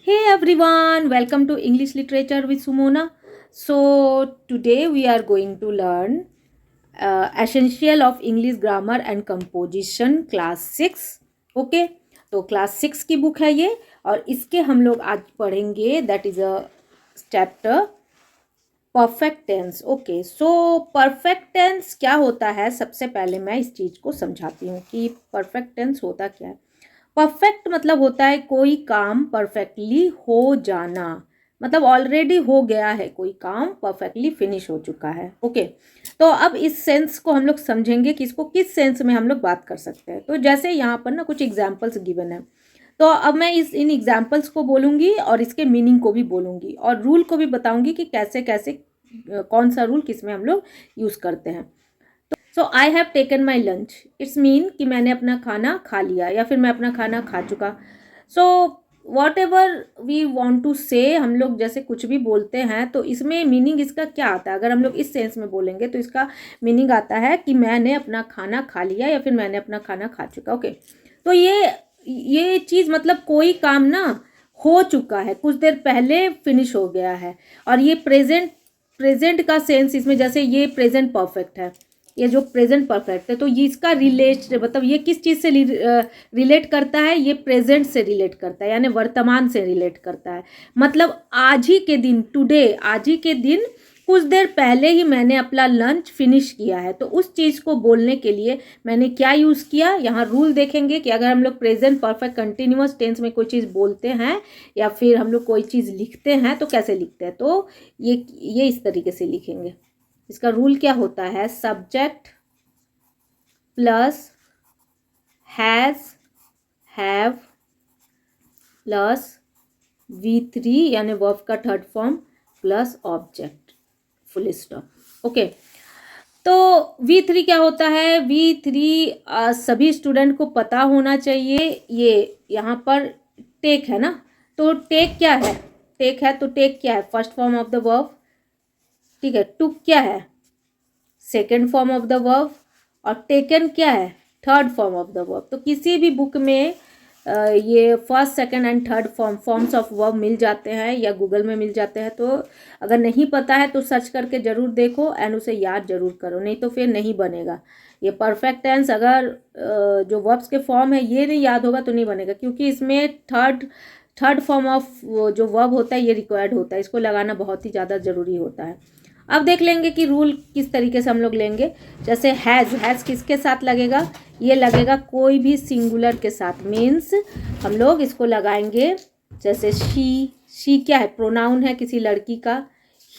Hey everyone, welcome to English Literature with Sumona. So today we are going to learn Essential of English Grammar and Composition Class 6. Okay, तो class 6 की book है ये और इसके हम लोग आज पढ़ेंगे that is a chapter perfect tense. Okay, so perfect tense क्या होता है, सबसे पहले मैं इस चीज़ को समझाती हूँ कि परफेक्ट टेंस होता क्या है। परफेक्ट मतलब होता है कोई काम परफेक्टली हो जाना, मतलब ऑलरेडी हो गया है, कोई काम परफेक्टली फिनिश हो चुका है। ओके, तो अब इस सेंस को हम लोग समझेंगे कि इसको किस सेंस में हम लोग बात कर सकते हैं। तो जैसे यहाँ पर ना कुछ एग्जाम्पल्स गिवन है, तो अब मैं इन एग्जाम्पल्स को बोलूँगी और इसके मीनिंग को भी बोलूँगी और रूल को भी बताऊँगी कि कैसे कैसे कौन सा रूल किस में हम लोग यूज़ करते हैं। So I have taken my lunch, it's mean कि मैंने अपना खाना खा लिया या फिर मैं अपना खाना खा चुका। So whatever we want to say, हम लोग जैसे कुछ भी बोलते हैं तो इसमें मीनिंग इसका क्या आता है। अगर हम लोग इस सेंस में बोलेंगे तो इसका मीनिंग आता है कि मैंने अपना खाना खा लिया या फिर मैंने अपना खाना खा चुका। ओके, तो ये चीज़ मतलब कोई काम ना हो चुका है, कुछ देर पहले फिनिश हो गया है। और ये प्रेजेंट का सेंस इसमें, जैसे ये प्रेजेंट परफेक्ट है, ये जो प्रेजेंट परफेक्ट है तो ये इसका रिलेट मतलब ये किस चीज़ से रिलेट करता है, ये प्रेजेंट से रिलेट करता है, यानी वर्तमान से रिलेट करता है। मतलब आज ही के दिन, टुडे, आज ही के दिन कुछ देर पहले ही मैंने अपना लंच फिनिश किया है। तो उस चीज़ को बोलने के लिए मैंने क्या यूज़ किया, यहाँ रूल देखेंगे कि अगर हम लोग प्रेजेंट परफेक्ट कंटिन्यूअस टेंस में कोई चीज़ बोलते हैं या फिर हम लोग कोई चीज़ लिखते हैं तो कैसे लिखते हैं। तो ये इस तरीके से लिखेंगे। इसका रूल क्या होता है, subject plus has have plus V3 यानी वर्ब का third form plus object, full stop. Okay, तो V3 क्या होता है, V3 सभी स्टूडेंट को पता होना चाहिए। ये यहाँ पर टेक है ना, तो टेक क्या है, टेक है तो टेक क्या है, first form of the verb. ठीक है, टुक क्या है, second form of the verb. और टेकन क्या है, third form of the verb. तो किसी भी बुक में ये first second and third forms of verb मिल जाते हैं या गूगल में मिल जाते हैं। तो अगर नहीं पता है तो सर्च करके ज़रूर देखो एंड उसे याद ज़रूर करो, नहीं तो फिर नहीं बनेगा। ये परफेक्ट टेंस अगर जो वर्ब्स के फॉर्म है ये नहीं याद होगा तो नहीं बनेगा, क्योंकि इसमें थर्ड फॉर्म ऑफ जो वर्ब होता है ये रिक्वायर्ड होता है, इसको लगाना बहुत ही ज़्यादा ज़रूरी होता है। अब देख लेंगे कि रूल किस तरीके से हम लोग लेंगे। जैसे हैज़ किसके साथ लगेगा, ये लगेगा कोई भी सिंगुलर के साथ, मीन्स हम लोग इसको लगाएंगे। जैसे शी क्या है, प्रोनाउन है किसी लड़की का,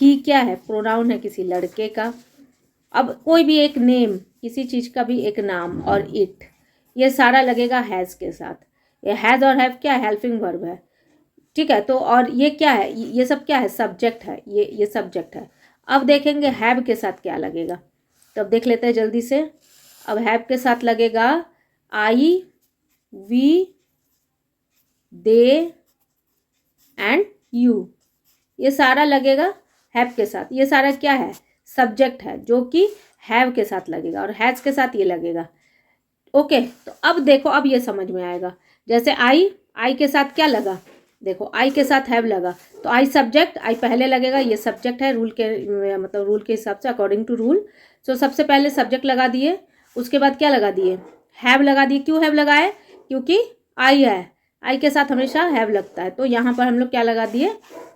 ही क्या है, प्रोनाउन है किसी लड़के का। अब कोई भी एक नेम, किसी चीज़ का भी एक नाम, और इट, ये सारा लगेगा हैज़ के साथ। ये हैज़ और हैव क्या है, हेल्पिंग वर्ब है। ठीक है, तो और ये क्या है, ये सब क्या है, सब्जेक्ट है, ये सब्जेक्ट है। अब देखेंगे हैव के साथ क्या लगेगा, तो अब देख लेते हैं जल्दी से। अब हैव के साथ लगेगा आई, वी, दे एंड यू, ये सारा लगेगा हैव के साथ। ये सारा क्या है, सब्जेक्ट है जो कि हैव के साथ लगेगा, और हैज़ के साथ ये लगेगा। ओके, तो अब देखो, अब ये समझ में आएगा। जैसे आई के साथ क्या लगा, देखो आई के साथ हैव लगा, तो आई सब्जेक्ट, आई पहले लगेगा, ये सब्जेक्ट है रूल के मतलब रूल के हिसाब से, अकॉर्डिंग टू रूल। सो सबसे पहले सब्जेक्ट लगा दिए, उसके बाद क्या लगा दिए, हैव लगा दिए। क्यों हैव लगाए, क्योंकि आई है, आई के साथ हमेशा हैव लगता है। तो यहाँ पर हम लोग क्या लगा दिए,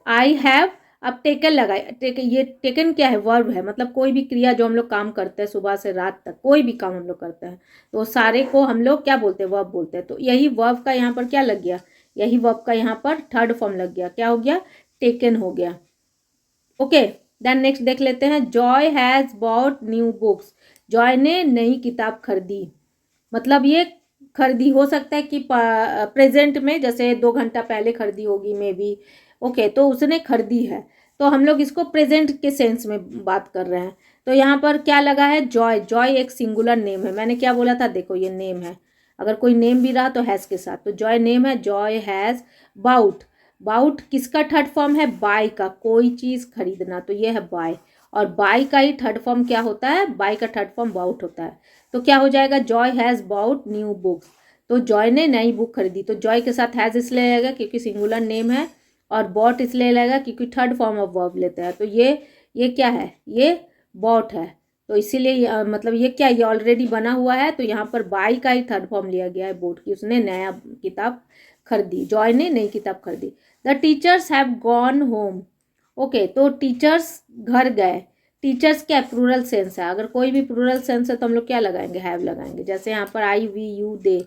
आई हैव। अब टेकन लगाए, ये टेकन क्या है, वर्ब है, मतलब कोई भी क्रिया जो हम लोग काम करते हैं सुबह से रात तक, कोई भी काम हम लोग करते हैं तो सारे को हम लोग क्या बोलते हैं, वर्ब बोलते हैं। तो यही वर्ब का यहाँ पर क्या लग गया, यही वर्ब का यहाँ पर थर्ड फॉर्म लग गया, क्या हो गया, टेकन हो गया। ओके, देन नेक्स्ट देख लेते हैं, Joy has bot new books, Joy ने नई किताब खरीदी। मतलब ये खरीदी हो सकता है कि प्रेजेंट में, जैसे 2 घंटा पहले खरीदी होगी मे बी। ओके, तो उसने खरीदी है, तो हम लोग इसको प्रेजेंट के सेंस में बात कर रहे हैं। तो यहाँ पर क्या लगा है, जॉय। जॉय एक सिंगुलर नेम है, मैंने क्या बोला था, देखो ये नेम है, अगर कोई नेम भी रहा तो हैज़ के साथ, तो जॉय नेम है। जॉय हैज़ बाउट, बाउट किसका थर्ड फॉर्म है, बाय का, कोई चीज़ खरीदना, तो ये है बाय। और बाय का ही थर्ड फॉर्म क्या होता है, बाय का थर्ड फॉर्म बाउट होता है। तो क्या हो जाएगा, Joy has bought new books, तो जॉय ने नई बुक खरीदी। तो जॉय के साथ हैज़ इसलिए आएगा क्योंकि सिंगुलर नेम है, और बॉट इसलिए लगेगा क्योंकि थर्ड फॉर्म ऑफ वर्ब लेते हैं। तो ये क्या है, ये बॉट है, तो इसीलिए मतलब ये क्या, ये ऑलरेडी बना हुआ है, तो यहाँ पर बाई का ही थर्ड फॉर्म लिया गया है बॉट की, उसने नया किताब खरीदी, जॉय ने नई किताब खरीदी। The teachers have gone home. Okay, तो टीचर्स घर गए। टीचर्स क्या प्लूरल सेंस है, अगर कोई भी प्लूरल सेंस है तो हम लोग क्या लगाएंगे, हैव लगाएंगे। जैसे यहाँ पर आई वी यू दे,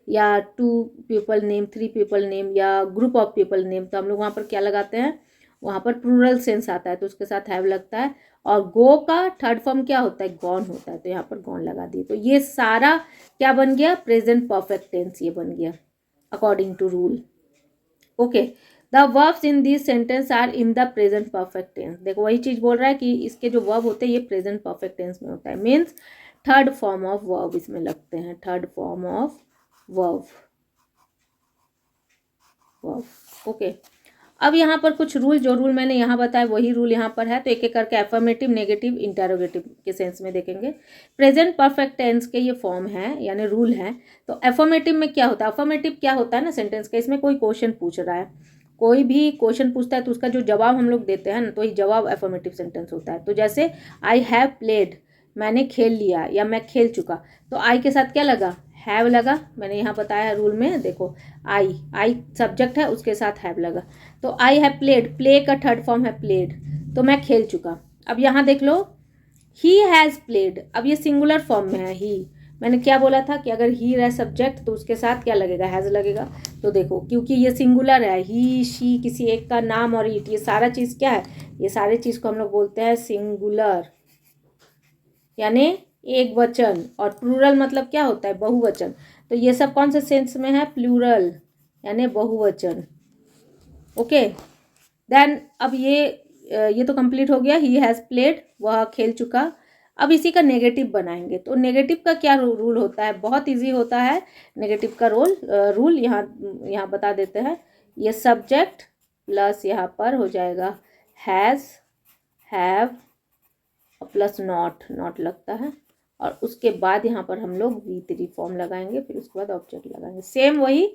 या two people name, three people name, या ग्रुप ऑफ पीपल नेम, तो हम लोग वहाँ पर क्या लगाते हैं, वहाँ पर प्लूरल सेंस आता है तो उसके साथ हैव लगता है। और गो का थर्ड फॉर्म क्या होता है, गॉन होता है, तो यहाँ पर गॉन लगा दिए। तो ये सारा क्या बन गया, प्रेजेंट परफेक्ट टेंस ये बन गया according to rule. Okay, the verbs in this sentence are in the present perfect tense. देखो वही चीज बोल रहा है कि इसके जो वर्ब होते हैं ये प्रेजेंट परफेक्ट टेंस में होता है, means third form of verb इसमें लगते हैं, third form of verb. Okay, अब यहाँ पर कुछ रूल, जो रूल मैंने यहाँ बताया वही रूल यहाँ पर है, तो एक एक करके एफर्मेटिव, नेगेटिव, इंटेरोगेटिव के सेंस में देखेंगे। प्रेजेंट परफेक्ट टेंस के ये फॉर्म है यानी रूल है। तो एफर्मेटिव में क्या होता है, एफर्मेटिव क्या होता है ना सेंटेंस का, इसमें कोई क्वेश्चन पूछ रहा है, कोई भी क्वेश्चन पूछता है तो उसका जो जवाब हम लोग देते हैं ना, तो ये जवाब एफर्मेटिव सेंटेंस होता है। तो जैसे आई हैव प्लेड, मैंने खेल लिया या मैं खेल चुका, तो आई के साथ क्या लगा, हैव लगा। मैंने यहाँ बताया है रूल में, देखो आई सब्जेक्ट है, उसके साथ हैव लगा। तो आई हैव प्लेड, प्ले का थर्ड फॉर्म है प्लेड, तो मैं खेल चुका। अब यहाँ देख लो, ही हैज़ प्लेड, अब ये सिंगुलर फॉर्म में है ही। मैंने क्या बोला था कि अगर ही रहे सब्जेक्ट तो उसके साथ क्या लगेगा, हैज़ लगेगा। तो देखो क्योंकि ये सिंगुलर है, ही शी किसी एक का नाम और इट, ये सारा चीज़ क्या है, ये सारी चीज़ को हम लोग बोलते हैं सिंगुलर यानी एक वचन, और प्लूरल मतलब क्या होता है, बहुवचन। तो ये सब कौन से सेंस में है, प्लूरल यानी बहुवचन। ओके, देन अब ये तो कंप्लीट हो गया, ही हैज़ प्लेड, वह खेल चुका। अब इसी का नेगेटिव बनाएंगे, तो नेगेटिव का क्या रूल होता है, बहुत इजी होता है नेगेटिव का रूल यहाँ बता देते हैं। ये सब्जेक्ट प्लस यहाँ पर हो जाएगा हैज़, हैव प्लस नॉट लगता है, और उसके बाद यहाँ पर हम लोग V3 फॉर्म लगाएंगे, फिर उसके बाद ऑब्जेक्ट लगाएंगे, सेम वही,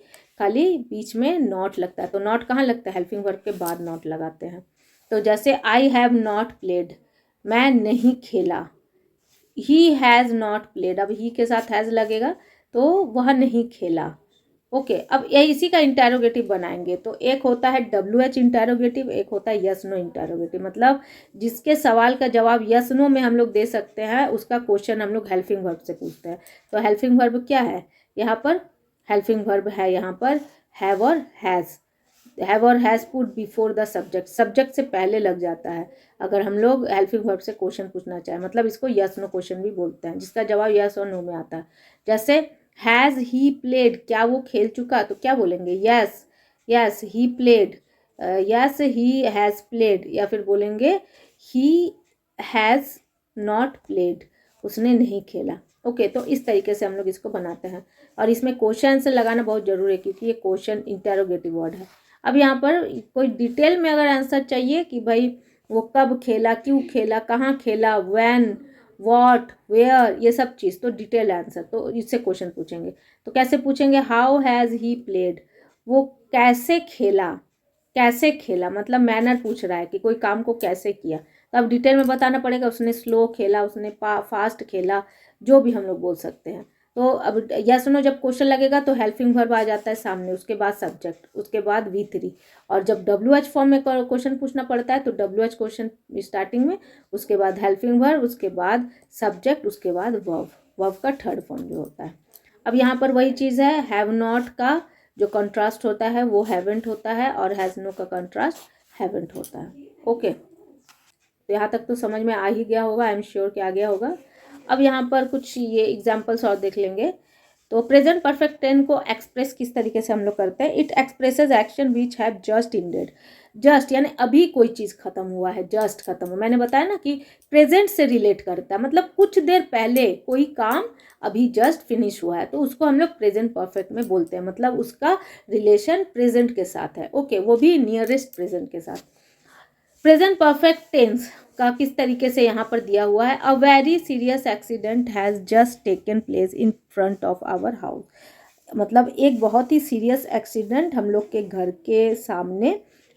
खाली बीच में नॉट लगता है। तो नॉट कहाँ लगता है, हेल्पिंग वर्ब के बाद नॉट लगाते हैं। तो जैसे आई हैव नॉट प्लेड, मैं नहीं खेला। ही हैज़ नॉट प्लेड, अब ही के साथ हैज़ लगेगा तो वह नहीं खेला। ओके, अब ये इसी का इंटेरोगेटिव बनाएंगे। तो एक होता है WH इंटेरोगेटिव, एक होता है यस नो इंटेरोगेटिव, मतलब जिसके सवाल का जवाब यस नो में हम लोग दे सकते हैं उसका क्वेश्चन हम लोग हेल्पिंग वर्ब से पूछते हैं। तो हेल्पिंग वर्ब क्या है, यहाँ पर हेल्पिंग वर्ब है यहाँ पर हैव और हैज़। हैव और has put before the subject, subject से पहले लग जाता है अगर हम लोग हेल्पिंग वर्ब से क्वेश्चन पूछना चाहें, मतलब इसको यस नो क्वेश्चन भी बोलते हैं, जिसका जवाब यस और नो में आता है। जैसे हैज़ ही प्लेड, क्या वो खेल चुका, तो क्या बोलेंगे, yes yes he played, yes he has played, या फिर बोलेंगे ही हैज़ नॉट प्लेड, उसने नहीं खेला। ओके, तो इस तरीके से हम लोग इसको बनाते हैं, और इसमें क्वेश्चन से लगाना बहुत ज़रूरी है क्योंकि ये क्वेश्चन इंटेरोगेटिव वर्ड है। अब यहाँ पर कोई डिटेल में अगर आंसर चाहिए कि भाई वो कब खेला, क्यों खेला, कहाँ खेला, व्हेन, व्हाट, वेयर, ये सब चीज़, तो डिटेल आंसर, तो इससे क्वेश्चन पूछेंगे। तो कैसे पूछेंगे, हाउ हैज़ ही प्लेड, वो कैसे खेला, कैसे खेला मतलब मैनर पूछ रहा है कि कोई काम को कैसे किया, तो अब डिटेल में बताना पड़ेगा, उसने स्लो खेला, उसने फास्ट खेला, जो भी हम लोग बोल सकते हैं। तो अब यस नो जब क्वेश्चन लगेगा तो हेल्पिंग वर्ब आ जाता है सामने, उसके बाद सब्जेक्ट, उसके बाद V3, और जब WH फॉर्म में क्वेश्चन पूछना पड़ता है तो WH क्वेश्चन स्टार्टिंग में, उसके बाद हेल्पिंग वर्ब, उसके बाद सब्जेक्ट, उसके बाद वर्ब का थर्ड फॉर्म जो होता है। अब यहाँ पर वही चीज़ है, हैव नॉट का जो कंट्रास्ट होता है वो हैवेंट होता है, और हैज़ नो का कंट्रास्ट हैवेंट होता है। ओके, तो यहाँ तक तो समझ में आ ही गया होगा, आई एम श्योर कि आ गया होगा। अब यहाँ पर कुछ ये एग्जाम्पल्स और देख लेंगे। तो प्रेजेंट परफेक्ट टेंस को एक्सप्रेस किस तरीके से हम लोग करते हैं, it expresses action which have just ended. Just यानी अभी कोई चीज़ खत्म हुआ है, जस्ट खत्म हुआ, मैंने बताया ना कि प्रेजेंट से रिलेट करता है, मतलब कुछ देर पहले कोई काम अभी जस्ट फिनिश हुआ है, तो उसको हम लोग प्रेजेंट परफेक्ट में बोलते हैं, मतलब उसका रिलेशन प्रेजेंट के साथ है। ओके, वो भी नियरेस्ट प्रेजेंट के साथ। प्रेजेंट परफेक्ट टेंस का किस तरीके से यहाँ पर दिया हुआ है, a very serious accident has just taken place in front of our house, मतलब एक बहुत ही सीरियस एक्सीडेंट हम लोग के घर के सामने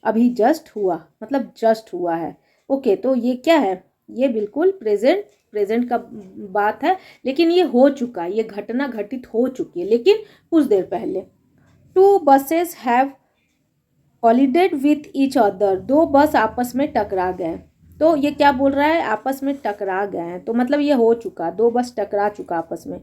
अभी जस्ट हुआ, मतलब जस्ट हुआ है। ओके, तो ये क्या है, ये बिल्कुल प्रेजेंट का बात है, लेकिन ये हो चुका है, ये घटना घटित हो चुकी है लेकिन कुछ देर पहले। 2 buses have collided with each other, 2 बस आपस में टकरा गए। तो ये क्या बोल रहा है, आपस में टकरा गए हैं, तो मतलब ये हो चुका, 2 बस टकरा चुका आपस में।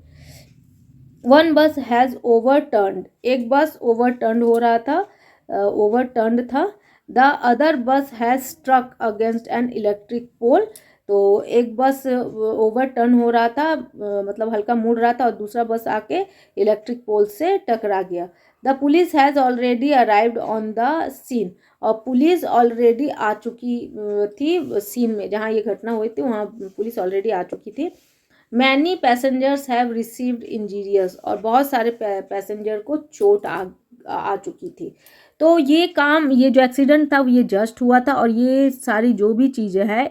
1 बस हैज़ ओवरटर्न्ड, एक बस ओवरटर्न हो रहा था, ओवरटर्न्ड था। The other bus has struck against an electric pole, तो एक बस ओवरटर्न हो रहा था, मतलब हल्का मुड़ रहा था, और दूसरा बस आके इलेक्ट्रिक पोल से टकरा गया। The police has already arrived on the scene, और पुलिस ऑलरेडी आ चुकी थी सीन में, जहाँ ये घटना हुई थी वहाँ पुलिस ऑलरेडी आ चुकी थी। Many passengers have received injurious, और बहुत सारे पैसेंजर को चोट आ चुकी थी। तो ये काम, ये जो एक्सीडेंट था ये जस्ट हुआ था, और ये सारी जो भी चीज़ें हैं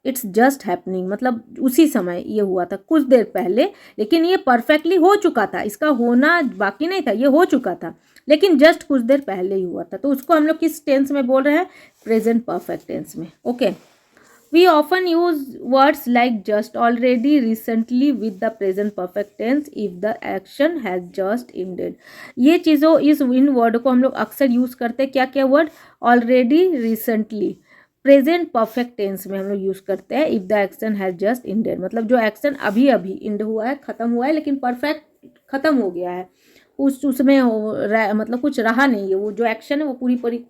इट्स जस्ट हैपनिंग, मतलब उसी समय ये हुआ था, कुछ देर पहले, लेकिन ये परफेक्टली हो चुका था, इसका होना बाकी नहीं था, ये हो चुका था लेकिन जस्ट कुछ देर पहले ही हुआ था। तो उसको हम लोग किस टेंस में बोल रहे हैं, प्रेजेंट परफेक्ट टेंस में। Okay, we often use words like just, already, recently with the present perfect tense if the action has just ended। ये चीज़ों, इन वर्ड को हम लोग अक्सर यूज़ करते हैं, क्या क्या word, already, recently, present perfect tense में हम लोग यूज़ करते हैं if the action has just ended, मतलब जो एक्शन अभी अभी एंड हुआ है, ख़त्म हुआ है, लेकिन परफेक्ट ख़त्म हो गया है, उसमें मतलब कुछ रहा नहीं है, वो जो एक्शन है वो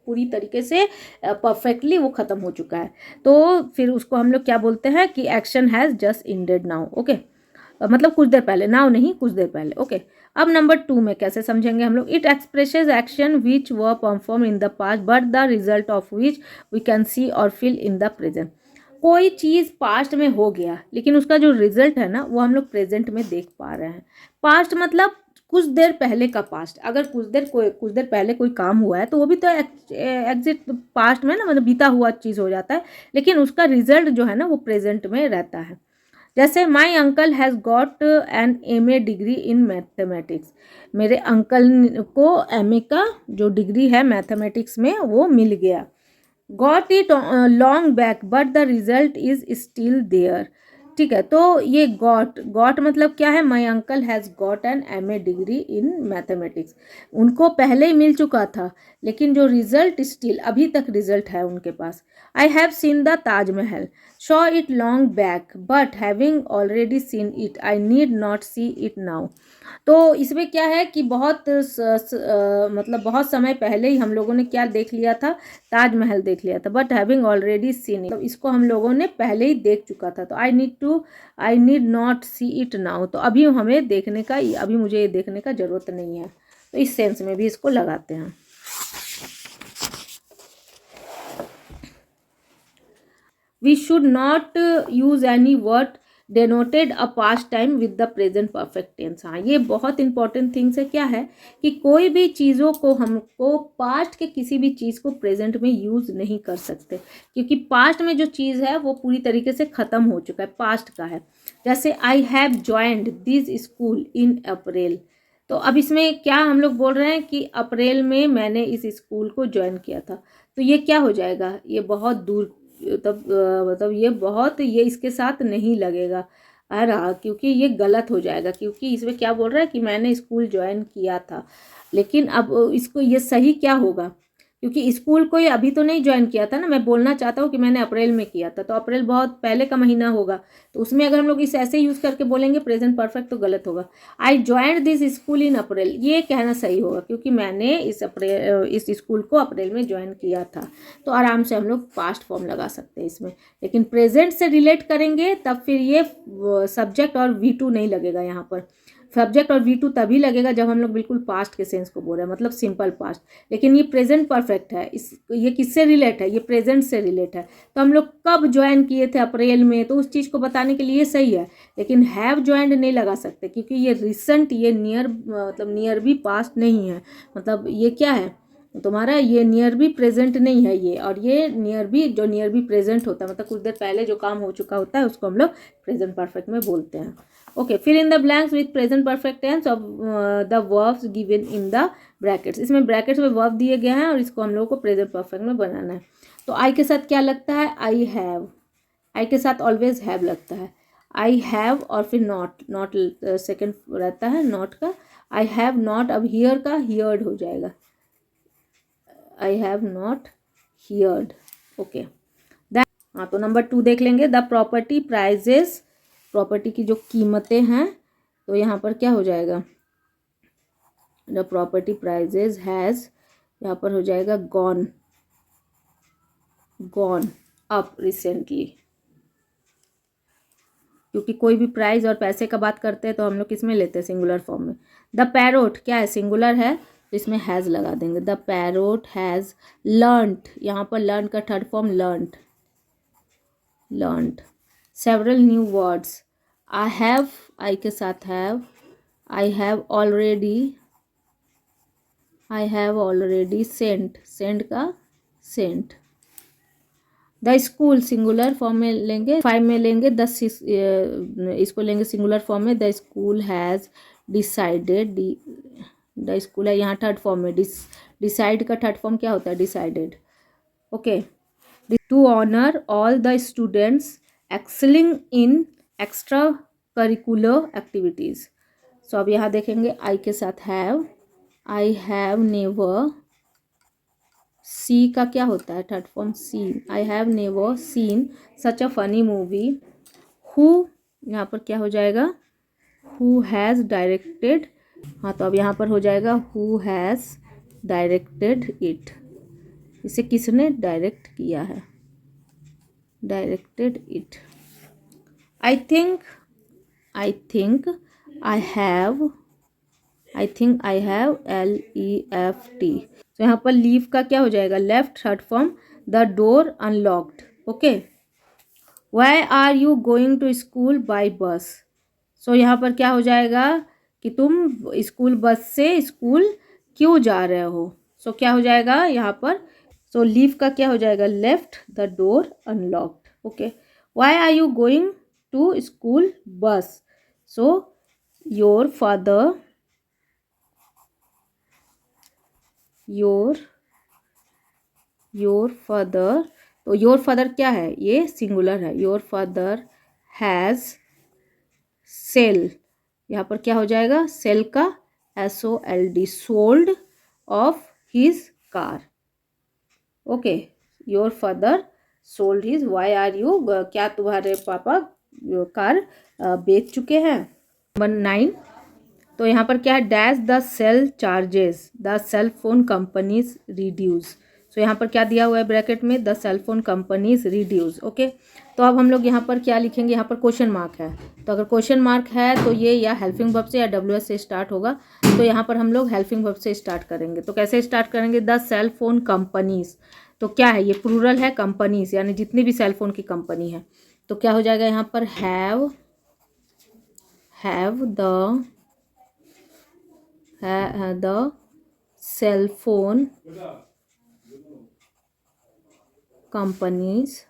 पूरी तरीके से परफेक्टली वो ख़त्म हो चुका है। तो फिर उसको हम लोग क्या बोलते हैं कि action has just ended now. Okay, मतलब कुछ देर पहले, नाउ नहीं, कुछ देर पहले। ओके, अब नंबर 2 में कैसे समझेंगे हम लोग, it expresses action which were perform in the past but the result of which we can see और फील इन द प्रेजेंट। कोई चीज़ पास्ट में हो गया लेकिन उसका जो रिजल्ट है ना वो हम लोग प्रेजेंट में देख पा रहे हैं। पास्ट मतलब कुछ देर पहले का पास्ट, अगर कुछ देर पहले कोई काम हुआ है तो वो भी तो एग्जिट पास्ट में ना, मतलब बीता हुआ चीज़ हो जाता है, लेकिन उसका रिजल्ट जो है ना वो प्रेजेंट में रहता है। जैसे माई uncle has got an MA degree in mathematics, मेरे अंकल को MA का जो डिग्री है मैथमेटिक्स में वो मिल गया। Got it long back but the result is still there. ठीक है, तो ये गॉट मतलब क्या है, my uncle has got an MA degree in mathematics, उनको पहले ही मिल चुका था लेकिन जो रिजल्ट स्टिल, अभी तक रिजल्ट है उनके पास। I have seen the Taj Mahal, saw it long back but having already seen it I need not see it now. तो इसमें क्या है कि मतलब बहुत समय पहले ही हम लोगों ने क्या देख लिया था, ताजमहल देख लिया था, but having already seen it, मतलब इसको हम लोगों ने पहले ही देख चुका था। तो आई need not see it now, तो अभी हमें देखने का, अभी मुझे ये देखने का ज़रूरत नहीं है, तो इस सेंस में भी इसको लगाते हैं। We should not use any word denoted a past time with the present perfect tense. हाँ, ये बहुत इंपॉर्टेंट थिंग्स है, क्या है कि कोई भी चीज़ों को हमको पास्ट के किसी भी चीज़ को प्रेजेंट में यूज़ नहीं कर सकते, क्योंकि पास्ट में जो चीज़ है वो पूरी तरीके से ख़त्म हो चुका है, पास्ट का है। जैसे I have joined this school in April, तो अब इसमें क्या हम लोग बोल रहे हैं कि अप्रैल में मैंने इस स्कूल को ज्वाइन किया था, तो ये क्या हो जाएगा, ये बहुत दूर, तब मतलब ये इसके साथ नहीं लगेगा आ रहा, क्योंकि ये गलत हो जाएगा, क्योंकि इसमें क्या बोल रहा है कि मैंने स्कूल ज्वाइन किया था, लेकिन अब इसको ये सही क्या होगा, क्योंकि स्कूल को ये अभी तो नहीं ज्वाइन किया था ना, मैं बोलना चाहता हूँ कि मैंने अप्रैल में किया था, तो अप्रैल बहुत पहले का महीना होगा, तो उसमें अगर हम लोग इस ऐसे यूज़ करके बोलेंगे प्रेजेंट परफेक्ट तो गलत होगा। I joined this school in April, ये कहना सही होगा, क्योंकि मैंने इस स्कूल को अप्रैल में ज्वाइन किया था, तो आराम से हम लोग पास्ट फॉर्म लगा सकते हैं इसमें। लेकिन प्रेजेंट से रिलेट करेंगे तब फिर ये सब्जेक्ट और V2 नहीं लगेगा, यहाँ पर सब्जेक्ट और V2 तभी लगेगा जब हम लोग बिल्कुल पास्ट के सेंस को बोल रहे हैं, मतलब सिंपल पास्ट, लेकिन ये प्रेजेंट परफेक्ट है, ये किससे रिलेट है, ये प्रेजेंट से रिलेट है। तो हम लोग कब ज्वाइन किए थे, अप्रैल में, तो उस चीज़ को बताने के लिए सही है, लेकिन हैव ज्वाइंड नहीं लगा सकते, क्योंकि ये रिसेंट, ये नियर, मतलब नियर भी पास्ट नहीं है, मतलब ये क्या है तुम्हारा, ये नियर भी प्रेजेंट नहीं है ये, और ये नियर भी, जो नियर भी प्रेजेंट होता है, मतलब कुछ देर पहले जो काम हो चुका होता है उसको हम लोग प्रेजेंट परफेक्ट में बोलते हैं। Okay, fill in the blanks with present perfect tense of the verbs given in the brackets. इसमें ब्रैकेट्स में वर्ब दिए गए हैं और इसको हम लोग को प्रेजेंट परफेक्ट में बनाना है। तो आई के साथ क्या लगता है, आई हैव, आई के साथ ऑलवेज हैव लगता है, आई हैव और फिर नॉट, नॉट सेकेंड रहता है नॉट का, आई हैव नॉट, अब हियर का हियर्ड हो जाएगा, I have not heard. Okay, हाँ तो नंबर 2 देख लेंगे, द प्रॉपर्टी प्राइजेस, प्रॉपर्टी की जो कीमतें हैं, तो यहाँ पर क्या हो जाएगा, द प्रॉपर्टी प्राइजेस हैज़, यहाँ पर हो जाएगा गॉन, गॉन अप रिसेंटली, क्योंकि कोई भी प्राइस और पैसे का बात करते हैं तो हम लोग किस में लेते हैं, सिंगुलर फॉर्म में। द पैरोट क्या है, सिंगुलर है तो इसमें हैज़ लगा देंगे, द पैरोट हैज़ लर्नड, यहाँ पर लर्न का third form learned, learned several new words, I have, I के साथ have, I have already, I have already sent, send का sent. The school singular form में लेंगे, 5 में लेंगे, इसको लेंगे सिंगुलर फॉर्म में, the school has decided, the school है यहाँ थर्ड फॉर्म में, डिसाइड का थर्ड फॉर्म क्या होता है, decided. Okay, to honour all the students excelling in extra curricular activities. So अब यहाँ देखेंगे आई के साथ have, I have never, see का क्या होता है third form, seen, I have never seen such a funny movie, who यहाँ पर क्या हो जाएगा, हु हैज़ डायरेक्टेड, हाँ तो अब यहाँ पर हो जाएगा हु हैज़ डायरेक्टेड इट, इसे किसने डायरेक्ट किया है, directed it. I think, I think I have, I think I have LEFT, तो यहाँ पर लीव का क्या हो जाएगा, left third form, the door unlocked. Okay, why are you going to school by bus, so यहाँ पर क्या हो जाएगा कि तुम स्कूल बस से स्कूल क्यों जा रहे हो, सो क्या हो जाएगा यहाँ पर, सो लीव का क्या हो जाएगा, left the door unlocked. Okay, why are you going to school bus, so your father, your father, तो योर फादर क्या है, ये सिंगुलर है, योर फादर हैज़ सेल, यहाँ पर क्या हो जाएगा, सेल का SOLD, sold off his car. Okay, your father sold his, why are you, क्या तुम्हारे पापा कार बेच चुके हैं। नंबर 9, तो यहाँ पर क्या है, dash the cell charges the cell phone companies reduce, so यहाँ पर क्या दिया हुआ है ब्रैकेट में, the cell phone companies reduce. Okay, तो अब हम लोग यहाँ पर क्या लिखेंगे, यहाँ पर क्वेश्चन मार्क है, तो अगर क्वेश्चन मार्क है तो ये या हेल्पिंग वर्ब से या WS से स्टार्ट होगा, तो यहाँ पर हम लोग हेल्पिंग वर्ब से स्टार्ट करेंगे। तो कैसे स्टार्ट करेंगे, द सेल फोन कंपनीज, तो क्या है ये प्लूरल है, कंपनीज यानी जितनी भी सेल फोन की कंपनी है, तो क्या हो जाएगा यहाँ पर have the cell phone companies,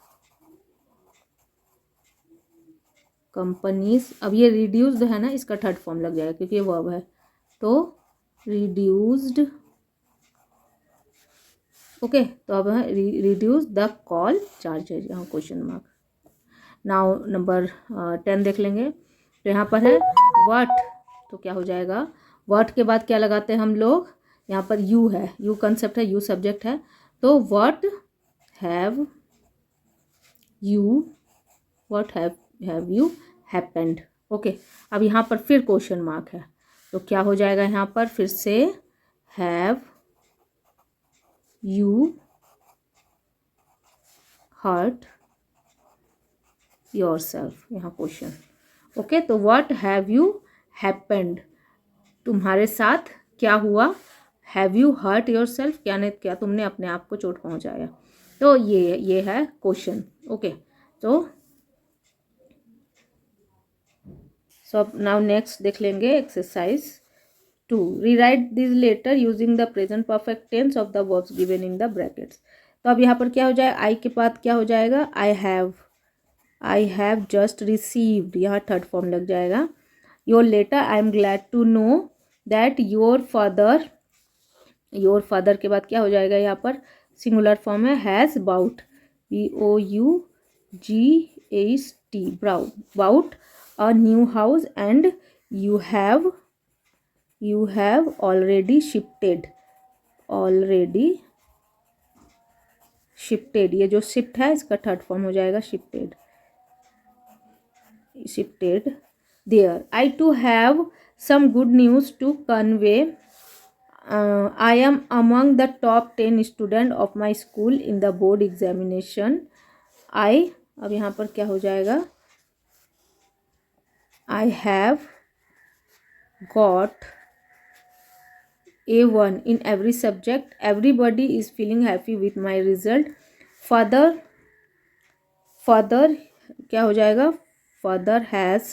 अब ये रिड्यूस्ड है ना, इसका थर्ड फॉर्म लग जाएगा क्योंकि ये वर्ब है, तो रिड्यूस्ड। ओके, तो अब है रिड्यूस द कॉल चार्जेज, यहाँ क्वेश्चन मार्क। नाउ नंबर 10 देख लेंगे, तो यहाँ पर है व्हाट, तो क्या हो जाएगा, व्हाट के बाद क्या लगाते हैं हम लोग, यहाँ पर यू है, यू कंसेप्ट है, यू सब्जेक्ट है, तो what have you happened. Okay, अब यहाँ पर फिर क्वेश्चन मार्क है, तो क्या हो जाएगा यहाँ पर फिर से हैव यू हर्ट योरसेल्फ, यहाँ क्वेश्चन। ओके, तो व्हाट हैव यू हैपेंड, तुम्हारे साथ क्या हुआ, हैव यू हर्ट योरसेल्फ, क्या तुमने अपने आप को चोट पहुंचाया, तो ये है क्वेश्चन। ओके, तो सो अब नाउ नेक्स्ट देख लेंगे exercise 2, rewrite this letter using the present perfect tense of the verbs given in the brackets. तो अब यहाँ पर क्या हो जाए, आई के बाद क्या हो जाएगा, आई हैव जस्ट रिसीव्ड, यहाँ थर्ड फॉर्म लग जाएगा, your letter, I am glad to know that your father, your father के बाद क्या हो जाएगा यहाँ पर, सिंगुलर फॉर्म है, has bought, BOUGHT, bought a new house and you have already shifted, ये जो शिफ्ट है इसका थर्ड फॉर्म हो जाएगा shifted there. I too have some good news to convey, I am among the top 10 student of my school in the board examination. I, अब यहाँ पर क्या हो जाएगा, I have got A1 in every subject. Everybody is feeling happy with my result. Father क्या हो जाएगा, father has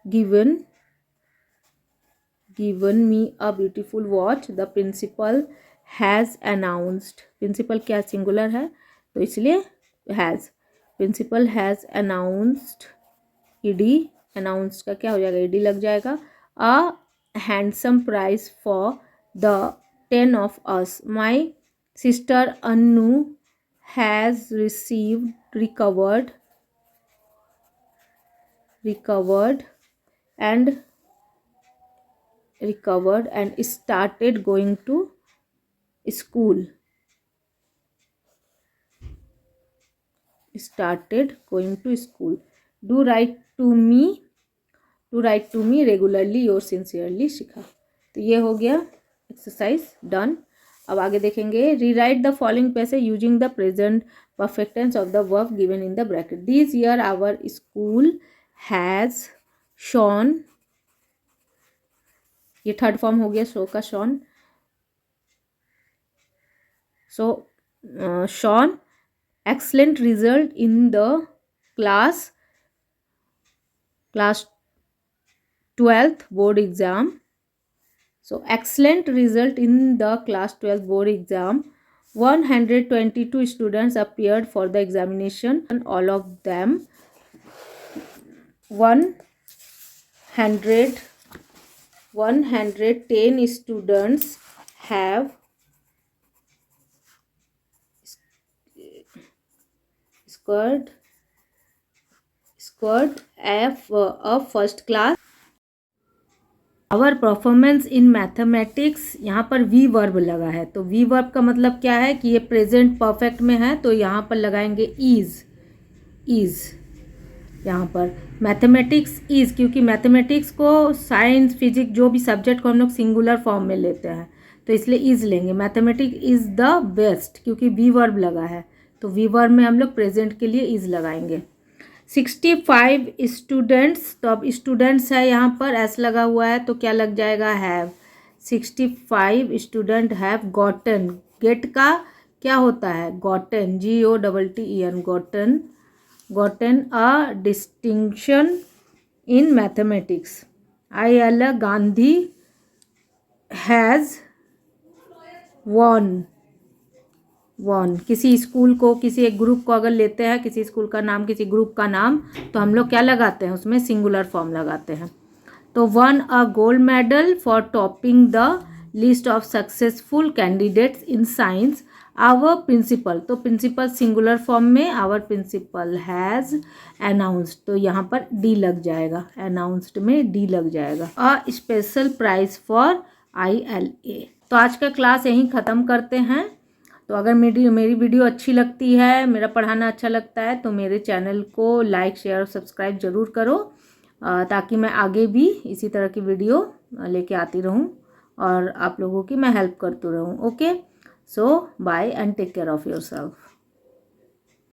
given me a beautiful watch. The principal has announced. principal क्या सिंगुलर है तो इसलिए has. principal has announced, announced का क्या हो जाएगा, ED लग जाएगा. A handsome prize for the 10 of us. My sister Annu has recovered and started going to school. Do write to me regularly, yours sincerely, शिखा. तो ये हो गया एक्सरसाइज डन. अब आगे देखेंगे, rewrite the following passage using the present perfect tense of the verb given in the bracket. This year our school has shown, ये third form हो गया शो का, shown. So shown excellent result in the class 12th board exam. So excellent result in the class 12th board exam. 122 students appeared for the examination and all of them 110 students have scored a first class. Our performance in mathematics, यहाँ पर we verb लगा है तो we verb का मतलब क्या है कि ये प्रेजेंट परफेक्ट में है तो यहाँ पर लगाएंगे इज. यहाँ पर मैथमेटिक्स इज, क्योंकि मैथमेटिक्स को साइंस फिजिक्स जो भी सब्जेक्ट को हम लोग सिंगुलर फॉर्म में लेते हैं तो इसलिए इज लेंगे. मैथमेटिक्स इज द बेस्ट क्योंकि वी वर्ब लगा है तो वी वर्ब में हम लोग प्रेजेंट के लिए इज लगाएंगे. 65 स्टूडेंट्स, तो अब स्टूडेंट्स है यहाँ पर एस लगा हुआ है तो क्या लग जाएगा, have. 65 student have gotten, get का क्या होता है, gotten, GOTTEN, gotten a distinction in mathematics. IL Gandhi has won. किसी स्कूल को, किसी एक ग्रुप को अगर लेते हैं, किसी स्कूल का नाम, किसी ग्रुप का नाम, तो हम लोग क्या लगाते हैं, उसमें सिंगुलर फॉर्म लगाते हैं. तो won a gold medal for topping the list of successful candidates in science our principal. तो प्रिंसिपल सिंगुलर फॉर्म में, आवर प्रिंसिपल हैज़ अनाउंस्ड, तो यहाँ पर डी लग जाएगा, अनाउंस्ड में डी लग जाएगा. A special prize for ILA. तो आज का क्लास यहीं ख़त्म करते हैं. तो अगर मेरी वीडियो अच्छी लगती है, मेरा पढ़ाना अच्छा लगता है तो मेरे चैनल को लाइक शेयर और सब्सक्राइब ज़रूर करो ताकि मैं आगे भी इसी तरह की वीडियो लेके आती रहूं और आप लोगों की मैं हेल्प करती रहूं. Okay, so bye and take care of yourself.